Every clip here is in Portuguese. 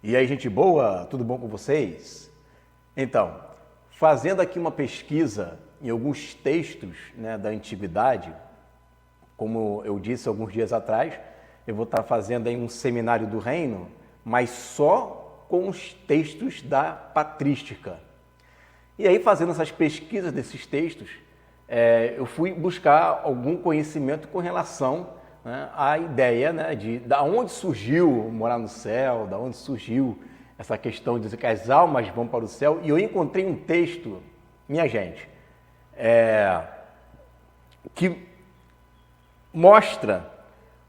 E aí, gente boa, tudo bom com vocês? Então, fazendo aqui uma pesquisa em alguns textos, da antiguidade, como eu disse alguns dias atrás, eu vou estar fazendo aí um seminário do reino, mas só com os textos da patrística. E aí, fazendo essas pesquisas desses textos, eu fui buscar algum conhecimento com relação à ideia de da onde surgiu morar no céu, da onde surgiu essa questão de dizer que as almas vão para o céu. E eu encontrei um texto, minha gente, que mostra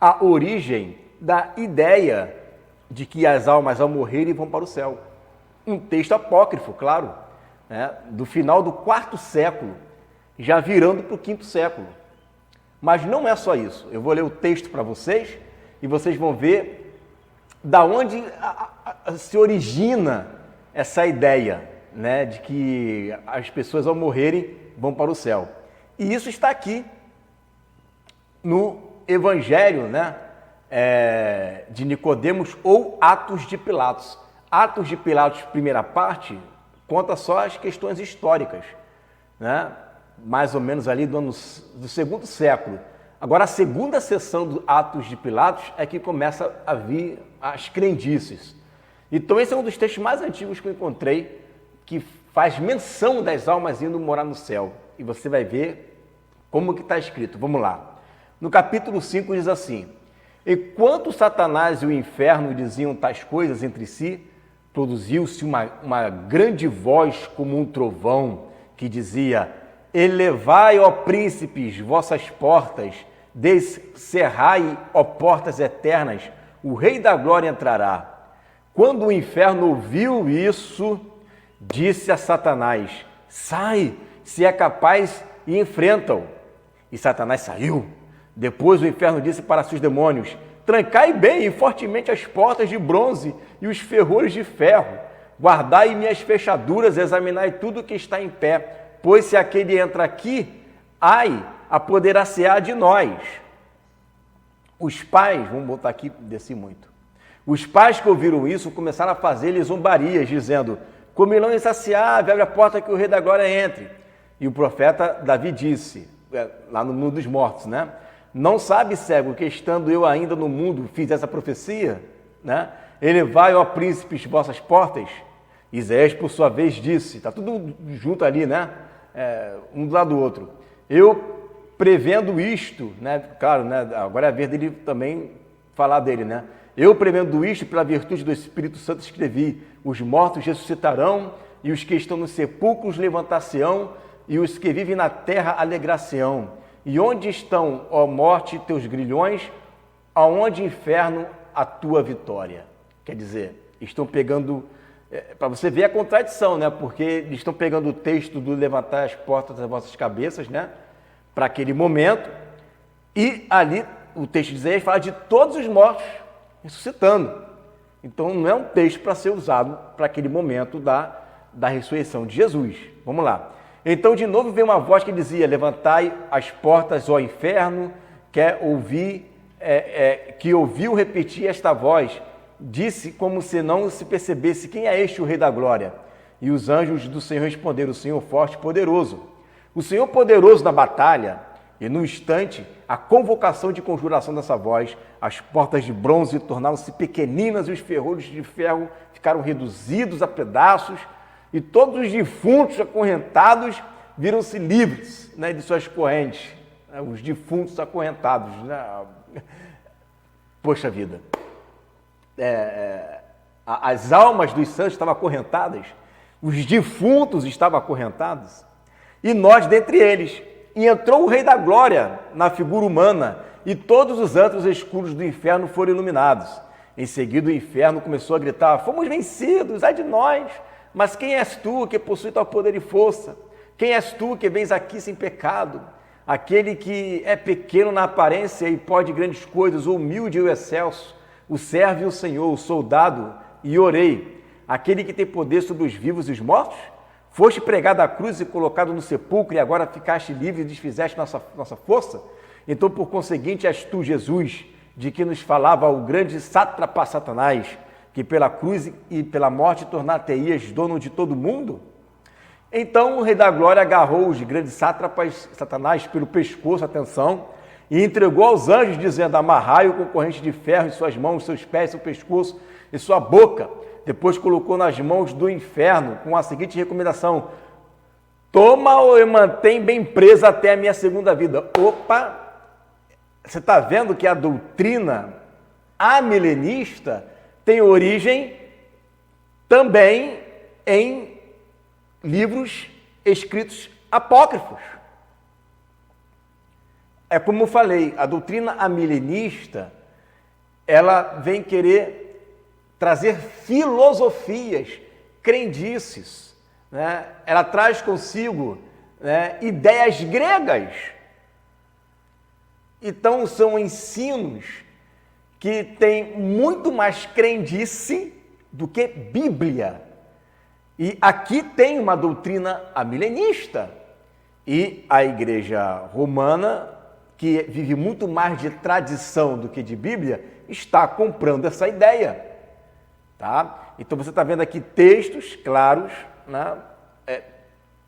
a origem da ideia de que as almas ao morrerem vão para o céu. Um texto apócrifo, claro, do final do quarto século, já virando para o quinto século. Mas não é só isso. Eu vou ler o texto para vocês e vocês vão ver da onde se origina essa ideia, de que as pessoas ao morrerem vão para o céu. E isso está aqui no Evangelho, de Nicodemos ou Atos de Pilatos. Atos de Pilatos, primeira parte, conta só as questões históricas, mais ou menos ali do segundo século. Agora, a segunda seção do Atos de Pilatos é que começa a vir as crendices. Então, esse é um dos textos mais antigos que eu encontrei, que faz menção das almas indo morar no céu. E você vai ver como que está escrito. Vamos lá. No capítulo 5 diz assim: enquanto Satanás e o inferno diziam tais coisas entre si, produziu-se uma grande voz como um trovão, que dizia: elevai, ó príncipes, vossas portas, descerrai, ó portas eternas, o Rei da Glória entrará. Quando o inferno ouviu isso, disse a Satanás: sai, se é capaz, e enfrenta-o. E Satanás saiu. Depois o inferno disse para seus demônios: trancai bem e fortemente as portas de bronze e os ferrolhos de ferro. Guardai minhas fechaduras, examinai tudo que está em pé. Pois se aquele entra aqui, apoderar-se-á de nós. Os pais, vamos botar aqui, desci muito. Os pais que ouviram isso começaram a fazer-lhes zombarias, dizendo: comilão insaciável, abre a porta que o Rei da Glória entre. E o profeta Davi disse, lá no mundo dos mortos, não sabe, cego, que estando eu ainda no mundo fiz essa profecia? Elevai, ó príncipes, vossas portas. Isaías, por sua vez, disse, está tudo junto ali, um do lado do outro. Eu prevendo isto, claro, agora é a vez dele também falar dele, Eu prevendo isto, pela virtude do Espírito Santo, escrevi: os mortos ressuscitarão, e os que estão nos sepulcros levantar-se-ão, e os que vivem na terra alegrar-se-ão. E onde estão, ó morte, teus grilhões? Aonde, inferno, a tua vitória? Quer dizer, estão pegando... para você ver a contradição, porque eles estão pegando o texto do levantar as portas das vossas cabeças, para aquele momento, e ali o texto de Isaías fala de todos os mortos ressuscitando. Então não é um texto para ser usado para aquele momento da ressurreição de Jesus. Vamos lá. Então de novo veio uma voz que dizia: levantai as portas, ó inferno. Que ouviu repetir esta voz, disse como se não se percebesse: quem é este o Rei da Glória? E os anjos do Senhor responderam: o Senhor forte e poderoso. O Senhor poderoso na batalha. E no instante, a convocação de conjuração dessa voz, as portas de bronze tornaram-se pequeninas e os ferrolhos de ferro ficaram reduzidos a pedaços, e todos os defuntos acorrentados viram-se livres de suas correntes. Os defuntos acorrentados. Poxa vida. As almas dos santos estavam acorrentadas, os defuntos estavam acorrentados, e nós dentre eles. E entrou o Rei da Glória na figura humana, e todos os antros escuros do inferno foram iluminados. Em seguida o inferno começou a gritar: fomos vencidos, ai de nós! Mas quem és tu que possui tal poder e força? Quem és tu que vens aqui sem pecado? Aquele que é pequeno na aparência e pode grandes coisas, o humilde e o excelso, o servo e o Senhor, o soldado e orei. Aquele que tem poder sobre os vivos e os mortos? Foste pregado à cruz e colocado no sepulcro, e agora ficaste livre e desfizeste nossa força? Então, por conseguinte, és tu, Jesus, de que nos falava o grande sátrapa Satanás, que pela cruz e pela morte tornar-te-ias dono de todo mundo? Então o Rei da Glória agarrou os grandes sátrapas, Satanás, pelo pescoço, atenção, e entregou aos anjos, dizendo: amarrai-o com corrente de ferro em suas mãos, seus pés, seu pescoço e sua boca. Depois colocou nas mãos do inferno com a seguinte recomendação: toma-o e mantém bem preso até a minha segunda vida. Opa! Você está vendo que a doutrina amilenista tem origem também em livros escritos apócrifos. É como eu falei, a doutrina amilenista, ela vem querer trazer filosofias, crendices, né? Ela traz consigo, né, ideias gregas. Então, são ensinos que têm muito mais crendice do que Bíblia. E aqui tem uma doutrina amilenista. E a Igreja Romana, que vive muito mais de tradição do que de Bíblia, está comprando essa ideia. Tá? Então, você está vendo aqui textos claros, né?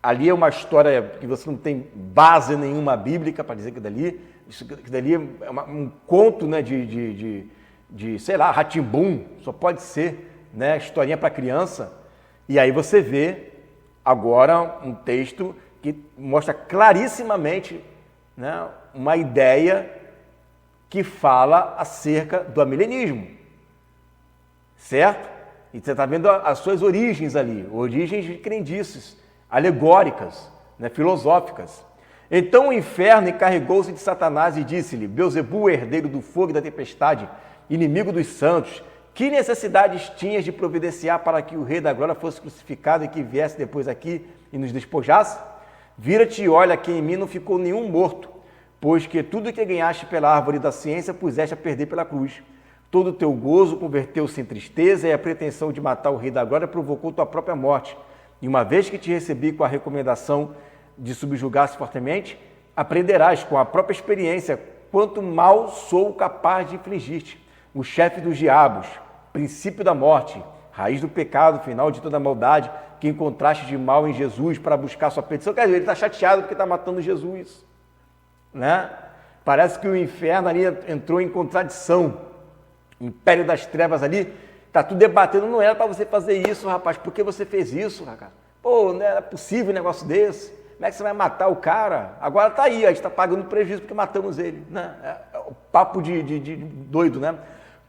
Ali é uma história que você não tem base nenhuma bíblica para dizer que dali é um conto, né, sei lá, Rá-Tim-Bum, só pode ser, né, historinha para criança. E aí você vê agora um texto que mostra clarissimamente, né, uma ideia que fala acerca do amilenismo, certo? E você está vendo as suas origens ali, origens de crendices, alegóricas, né, filosóficas. Então o inferno encarregou-se de Satanás e disse-lhe: Beelzebul, herdeiro do fogo e da tempestade, inimigo dos santos, que necessidades tinhas de providenciar para que o Rei da Glória fosse crucificado e que viesse depois aqui e nos despojasse? Vira-te e olha que em mim não ficou nenhum morto, pois que tudo que ganhaste pela árvore da ciência puseste a perder pela cruz. Todo o teu gozo converteu-se em tristeza e a pretensão de matar o Rei da Glória provocou tua própria morte. E uma vez que te recebi com a recomendação de subjugar-se fortemente, aprenderás com a própria experiência quanto mal sou capaz de infligir-te. O chefe dos diabos, princípio da morte, raiz do pecado, final de toda a maldade, que encontraste de mal em Jesus para buscar sua perdição. Quer dizer, ele está chateado porque está matando Jesus, né? Parece que o inferno ali entrou em contradição. O império das trevas ali está tudo debatendo. Não era para você fazer isso, rapaz. Por que você fez isso, rapaz? Pô, não era possível um negócio desse. Como é que você vai matar o cara? Agora está aí, a gente está pagando prejuízo porque matamos ele, né? É o papo de doido, né?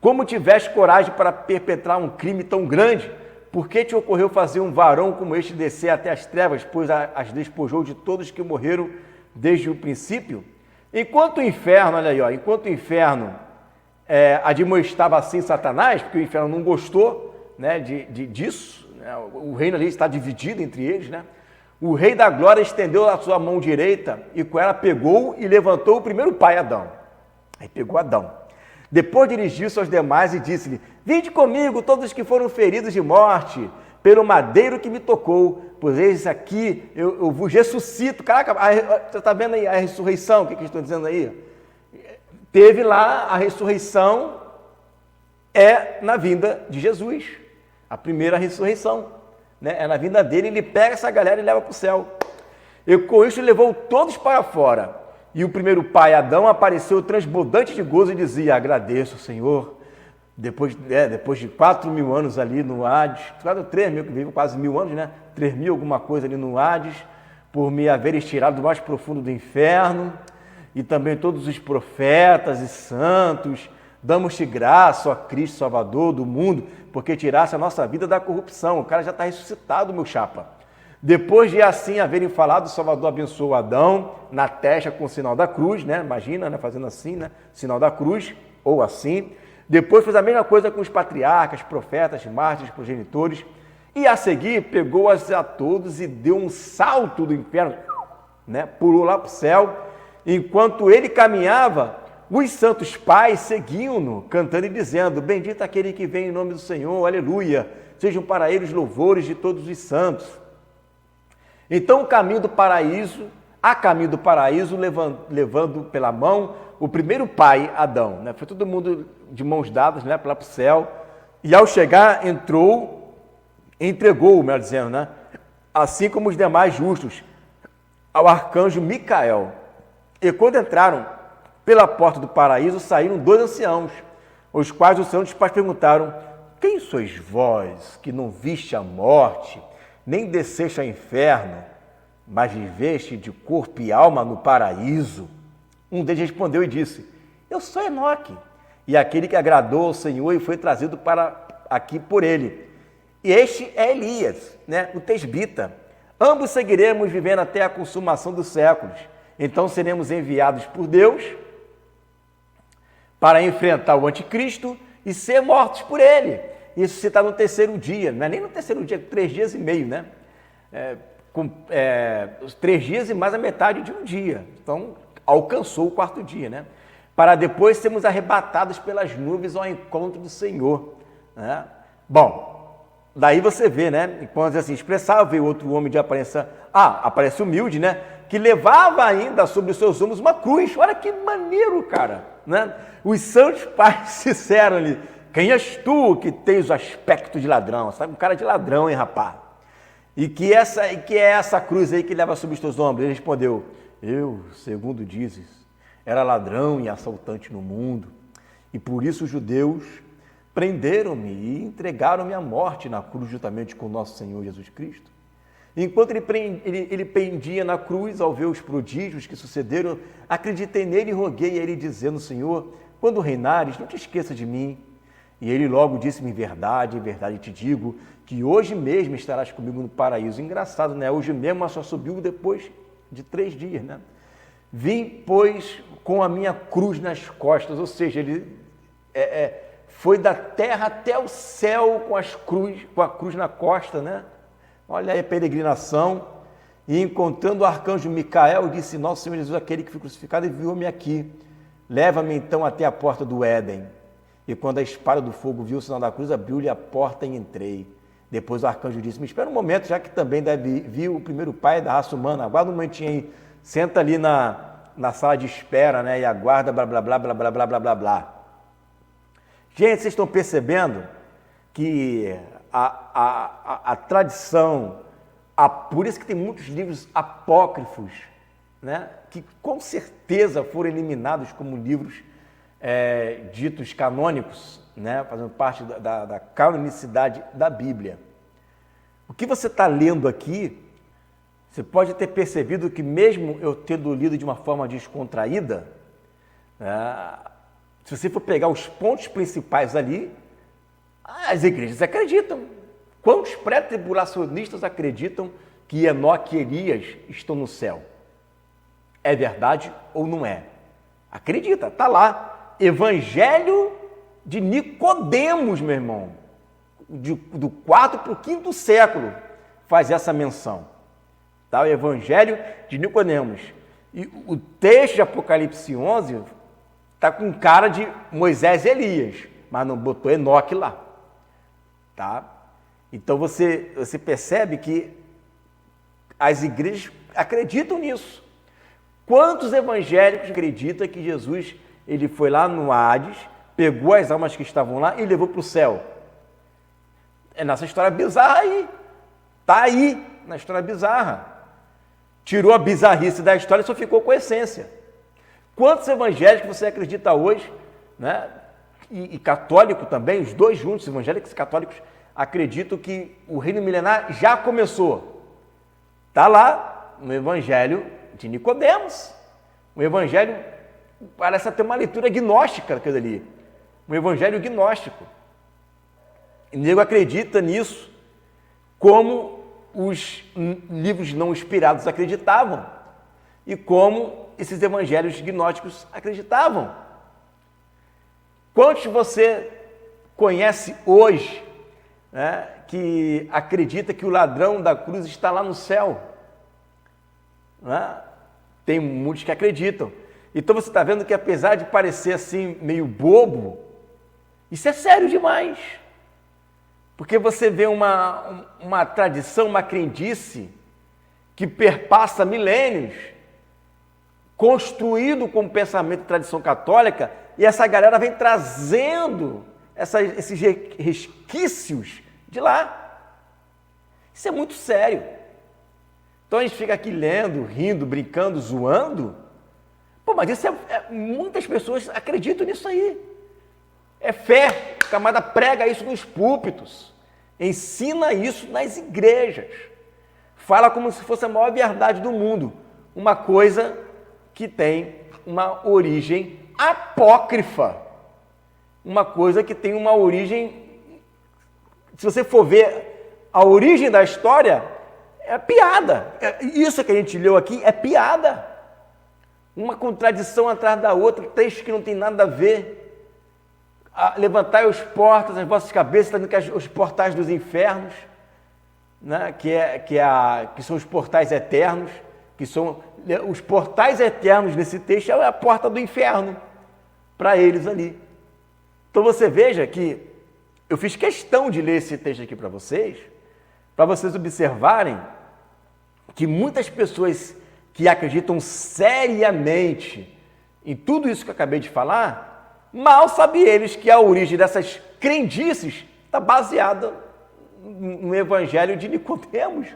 Como tiveste coragem para perpetrar um crime tão grande? Por que te ocorreu fazer um varão como este descer até as trevas, pois as despojou de todos que morreram desde o princípio? Enquanto o inferno, olha aí, ó, enquanto o inferno admoestava assim Satanás, porque o inferno não gostou, né, disso, né? O reino ali está dividido entre eles, né? O Rei da Glória estendeu a sua mão direita e com ela pegou e levantou o primeiro pai, Adão. Aí pegou Adão. Depois dirigiu-se aos demais e disse-lhe: vinde comigo, todos os que foram feridos de morte, pelo madeiro que me tocou, pois eis aqui, eu vos ressuscito. Caraca, você está vendo aí a ressurreição, o que estão dizendo aí? Teve lá a ressurreição, na vinda de Jesus, a primeira ressurreição, né? É na vinda dele, ele pega essa galera e leva para o céu. E com isso levou todos para fora. E o primeiro pai, Adão, apareceu transbordante de gozo e dizia: agradeço, Senhor, depois de 4.000 anos ali no Hades, 3.000, que vive quase 1.000 anos, né? 3.000 alguma coisa ali no Hades, por me haveres tirado do mais profundo do inferno, e também todos os profetas e santos, damos-te graça, ó Cristo Salvador do mundo, porque tiraste a nossa vida da corrupção. O cara já está ressuscitado, meu chapa. Depois de assim haverem falado, o Salvador abençoou Adão na testa com o sinal da cruz, né? Imagina, né? Fazendo assim, né? Sinal da cruz, ou assim. Depois fez a mesma coisa com os patriarcas, profetas, mártires, progenitores. E a seguir pegou-as a todos e deu um salto do inferno, né? Pulou lá para o céu. Enquanto ele caminhava, os santos pais seguiam-no, cantando e dizendo: bendito aquele que vem em nome do Senhor, aleluia, sejam para ele os louvores de todos os santos. Então, a caminho do paraíso, levando pela mão o primeiro pai, Adão, né? Foi todo mundo de mãos dadas, né, para o céu, E ao chegar, entregou, melhor dizendo, né? Assim como os demais justos, ao arcanjo Micael. E quando entraram pela porta do paraíso, saíram 2 anciãos, os quais os santos pais perguntaram: quem sois vós, que não viste a morte, nem desceste ao inferno, mas viveste de corpo e alma no paraíso? Um deles respondeu e disse: eu sou Enoque, e aquele que agradou ao Senhor e foi trazido para aqui por ele. E este é Elias, né, o tesbita. Ambos seguiremos vivendo até a consumação dos séculos. Então seremos enviados por Deus para enfrentar o anticristo e ser mortos por ele. Isso se está no 3º dia, não é nem no 3º dia, 3 dias e meio, né? Os 3 dias e mais a metade de um dia. Então, alcançou o 4º dia, né? Para depois sermos arrebatados pelas nuvens ao encontro do Senhor, né? Bom, daí você vê, né? Enquanto assim, expressava, veio outro homem de aparência, aparece humilde, né? Que levava ainda sobre os seus ombros uma cruz. Olha que maneiro, cara, né? Os santos pais disseram-lhe: quem és tu que tens o aspecto de ladrão? Sabe, um cara de ladrão, hein, rapaz? E que é essa cruz aí que leva sobre os teus ombros? Ele respondeu: eu, segundo dizes, era ladrão e assaltante no mundo, e por isso os judeus prenderam-me e entregaram-me à morte na cruz juntamente com nosso Senhor Jesus Cristo. Enquanto ele pendia na cruz, ao ver os prodígios que sucederam, acreditei nele e roguei a ele, dizendo: Senhor, quando reinares, não te esqueça de mim. E ele logo disse-me: em verdade te digo, que hoje mesmo estarás comigo no paraíso. Engraçado, né? Hoje mesmo, mas só subiu depois de 3 dias, né? Vim, pois, com a minha cruz nas costas, ou seja, ele foi da terra até o céu com a cruz na costa, né? Olha aí a peregrinação. E encontrando o arcanjo Micael, disse: nosso Senhor Jesus, aquele que foi crucificado, enviou-me aqui. Leva-me então até a porta do Éden. E quando a espada do fogo viu o sinal da cruz, abriu-lhe a porta e entrei. Depois o arcanjo disse: me espera um momento, já que também deve vir o primeiro pai da raça humana. Aguarda um momentinho aí. Senta ali na sala de espera, né? E aguarda, blá, blá, blá, blá, blá, blá, blá, blá, blá. Gente, vocês estão percebendo que a tradição, por isso que tem muitos livros apócrifos, né? Que com certeza foram eliminados como livros ditos canônicos, né? Fazendo parte da canonicidade da Bíblia. O que você está lendo aqui, você pode ter percebido que mesmo eu tendo lido de uma forma descontraída, se você for pegar os pontos principais ali, as igrejas acreditam. Quantos pré-tribulacionistas acreditam que Enoque e Elias estão no céu? É verdade ou não é? Acredita, está lá. Evangelho de Nicodemos, meu irmão. Do 4º para o 5º século faz essa menção. Tá? O Evangelho de Nicodemos. E o texto de Apocalipse 11 está com cara de Moisés e Elias, mas não botou Enoque lá. Tá? Então você percebe que as igrejas acreditam nisso. Quantos evangélicos acreditam que Jesus ele foi lá no Hades, pegou as almas que estavam lá e levou para o céu? É nessa história bizarra aí. Está aí, na história bizarra. Tirou a bizarrice da história e só ficou com a essência. Quantos evangélicos você acredita hoje, né? E católico também, os dois juntos, evangélicos e católicos, acreditam que o reino milenar já começou. Está lá no Evangelho de Nicodemos. O Evangelho parece ter uma leitura gnóstica aquilo ali. Um Evangelho gnóstico. E o nego acredita nisso como os livros não inspirados acreditavam e como esses evangelhos gnósticos acreditavam. Quantos você conhece hoje, né, que acredita que o ladrão da cruz está lá no céu? Né? Tem muitos que acreditam. Então você está vendo que apesar de parecer assim meio bobo, isso é sério demais. Porque você vê uma tradição, uma crendice que perpassa milênios, construído com o pensamento de tradição católica, e essa galera vem trazendo esses resquícios de lá. Isso é muito sério. Então a gente fica aqui lendo, rindo, brincando, zoando. Pô, mas isso muitas pessoas acreditam nisso aí. É fé. O camarada prega isso nos púlpitos. Ensina isso nas igrejas. Fala como se fosse a maior verdade do mundo. Uma coisa que tem uma origem apócrifa. Uma coisa que tem uma origem... Se você for ver a origem da história, é piada. Isso que a gente leu aqui é piada. Uma contradição atrás da outra, texto que não tem nada a ver. Levantai os portas, as vossas cabeças, os portais dos infernos, né? que são os portais eternos, que são os portais eternos nesse texto, é a porta do inferno para eles ali. Então você veja que eu fiz questão de ler esse texto aqui para vocês observarem que muitas pessoas que acreditam seriamente em tudo isso que eu acabei de falar, mal sabem eles que a origem dessas crendices está baseada no evangelho de Nicodemos,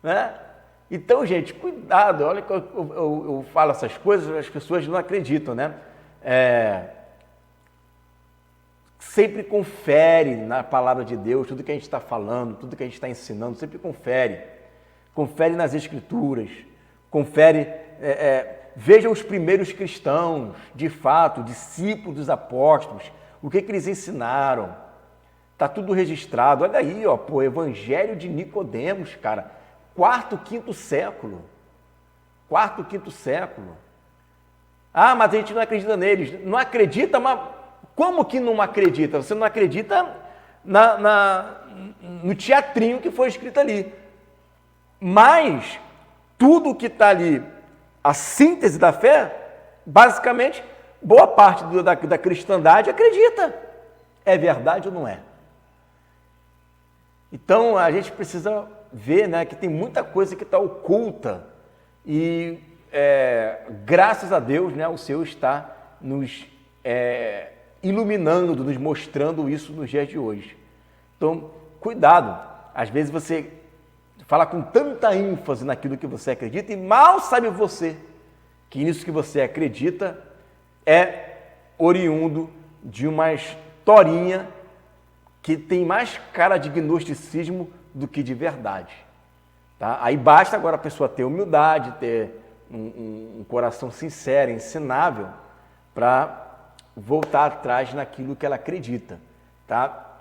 né? Então, gente, cuidado. Olha que eu falo essas coisas, as pessoas não acreditam, né? Sempre confere na palavra de Deus tudo que a gente está falando, tudo que a gente está ensinando, sempre confere. Confere nas escrituras, confere... Veja os primeiros cristãos, de fato, discípulos dos apóstolos, o que eles ensinaram. Está tudo registrado. Olha aí, ó, pô, Evangelho de Nicodemos, cara. Quarto, quinto século. Ah, mas a gente não acredita neles. Não acredita, mas como que não acredita? Você não acredita no teatrinho que foi escrito ali. Mas tudo que está ali, a síntese da fé, basicamente, boa parte da cristandade acredita. É verdade ou não é? Então, a gente precisa ver, né, que tem muita coisa que está oculta e, graças a Deus, né, o Senhor está nos iluminando, nos mostrando isso nos dias de hoje. Então, cuidado. Às vezes você fala com tanta ênfase naquilo que você acredita e mal sabe você que nisso que você acredita é oriundo de uma historinha que tem mais cara de gnosticismo do que de verdade. Tá? Aí basta agora a pessoa ter humildade, ter um coração sincero, ensinável, para voltar atrás naquilo que ela acredita. Tá?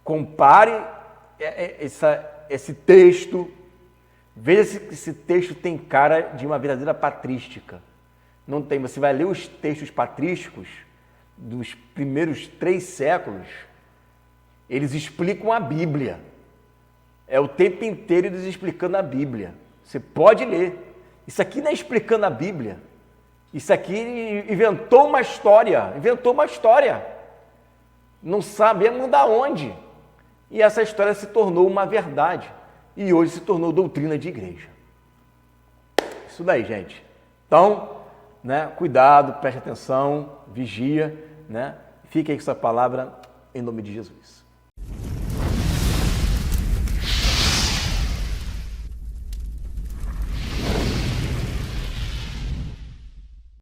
Compare esse texto, veja se esse texto tem cara de uma verdadeira patrística. Não tem. Você vai ler os textos patrísticos dos primeiros 3 séculos, eles explicam a Bíblia. É o tempo inteiro eles explicando a Bíblia. Você pode ler. Isso aqui não é explicando a Bíblia. Isso aqui inventou uma história. Não sabemos de onde. E essa história se tornou uma verdade. E hoje se tornou doutrina de igreja. Isso daí, gente. Então, né, cuidado, preste atenção, vigia, né? Fique aí com essa palavra em nome de Jesus.